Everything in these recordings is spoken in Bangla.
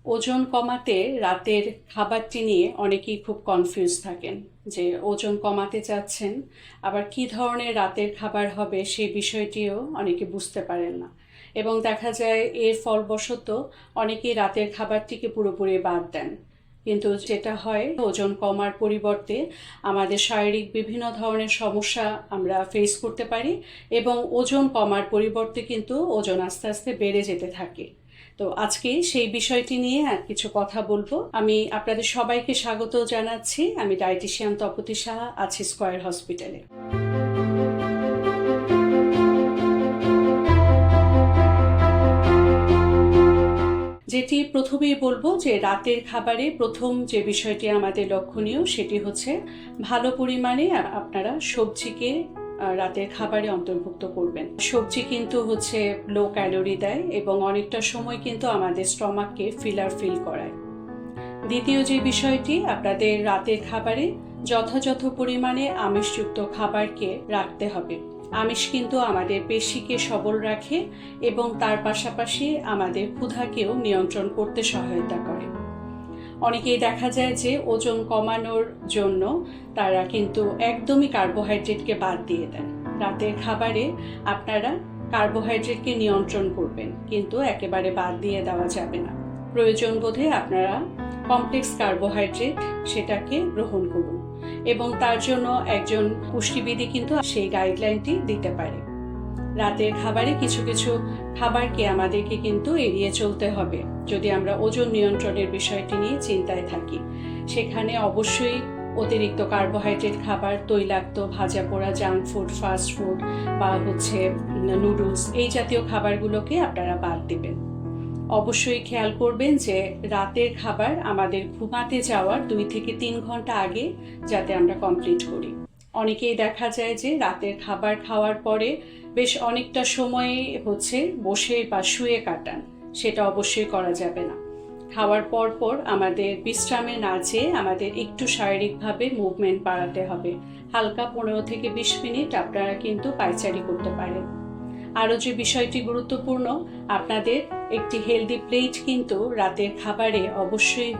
ওজন কমাতে রাতের খাবারটি নিয়ে অনেকেই খুব কনফিউজ থাকেন যে ওজন কমাতে চাচ্ছেন, আবার কি ধরনের রাতের খাবার হবে সেই বিষয়টিও অনেকে বুঝতে পারেন না এবং দেখা যায় এর ফলবশত অনেকেই রাতের খাবারটিকে পুরোপুরি বাদ দেন। কিন্তু যেটা হয়, ওজন কমার পরিবর্তে আমাদের শারীরিক বিভিন্ন ধরনের সমস্যা আমরা ফেস করতে পারি এবং ওজন কমার পরিবর্তে কিন্তু ওজন আস্তে আস্তে বেড়ে যেতে থাকে। তো আজকে সেই বিষয়টি নিয়ে কিছু কথা বলবো। আমি আপনাদের সবাইকে স্বাগত জানাচ্ছি। আমি ডায়েটিশিয়ান তপতী সাহা, আছি স্কয়ার হসপিটালে। যেটি প্রথমেই বলবো যে রাতের খাবারে প্রথম যে বিষয়টি আমাদের লক্ষণীয় সেটি হচ্ছে ভালো পরিমাণে আপনারা সবজিকে রাতের খাবারে অন্তর্ভুক্ত করবেন। সবজি কিন্তু হচ্ছে লো ক্যালোরি দেয় এবং অনেকটা সময় কিন্তু আমাদের স্টমাককে ফিল করায়। দ্বিতীয় যে বিষয়টি, আপনাদের রাতের খাবারে যথাযথ পরিমাণে আমিষযুক্ত খাবারকে রাখতে হবে। আমিষ কিন্তু আমাদের পেশিকে সবল রাখে এবং তার পাশাপাশি আমাদের ক্ষুধাকেও নিয়ন্ত্রণ করতে সহায়তা করে। অনেকেই দেখা যায় যে ওজন কমানোর জন্য তারা কিন্তু একদমই কার্বোহাইড্রেটকে বাদ দিয়ে দেন। রাতের খাবারে আপনারা কার্বোহাইড্রেটকে নিয়ন্ত্রণ করবেন, কিন্তু একেবারে বাদ দিয়ে দেওয়া যাবে না। প্রয়োজন বোধে আপনারা কমপ্লেক্স কার্বোহাইড্রেট সেটাকে গ্রহণ করুন এবং তার জন্য একজন পুষ্টিবিদই কিন্তু সেই গাইডলাইনটি দিতে পারে। রাতের খাবারে কিছু কিছু খাবারকে আমাদেরকে কিন্তু এড়িয়ে চলতে হবে যদি আমরা ওজন নিয়ন্ত্রণের বিষয়টি নিয়ে চিন্তায় থাকি। সেখানে অবশ্যই অতিরিক্ত কার্বোহাইড্রেট খাবার, তৈলাক্ত, ভাজা পোড়া, জাঙ্ক ফুড, ফাস্ট ফুড বা নুডলস, এই জাতীয় খাবারগুলোকে আপনারা বাদ দিবেন। অবশ্যই খেয়াল করবেন যে রাতের খাবার আমাদের ঘুমাতে যাওয়ার 2 থেকে 3 ঘন্টা আগে যাতে আমরা কমপ্লিট করি। অনেকেই দেখা যায় যে রাতের খাবার খাওয়ার পরে বেশ অনেকটা সময় বসে বা শুয়ে কাটান। সেটা অবশ্যই করা যাবে না। খাওয়ার পর আমাদের বিশ্রামে না যেয়ে আমাদের একটু শারীরিকভাবে মুভমেন্ট বাড়াতে হবে। হালকা 15 থেকে 20 মিনিট আপনারা কিন্তু পায়চারি করতে পারেন। আরও যে বিষয়টি গুরুত্বপূর্ণ, আপনাদের একটি হেলদি প্লেট কিন্তু রাতের খাবারে অবশ্যই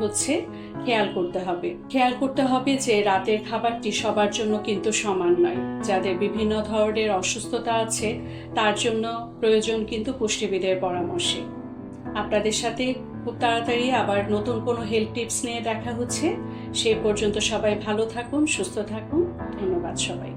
খেয়াল করতে হবে যে রাতের খাবারটি সবার জন্য কিন্তু সমান নয়। যাদের বিভিন্ন ধরনের অসুস্থতা আছে তার জন্য প্রয়োজন কিন্তু পুষ্টিবিদের পরামর্শে। আপনাদের সাথে খুব তাড়াতাড়ি আবার নতুন কোনো হেলথ টিপস নিয়ে দেখা হচ্ছে। সে পর্যন্ত সবাই ভালো থাকুন, সুস্থ থাকুন। ধন্যবাদ সবাই।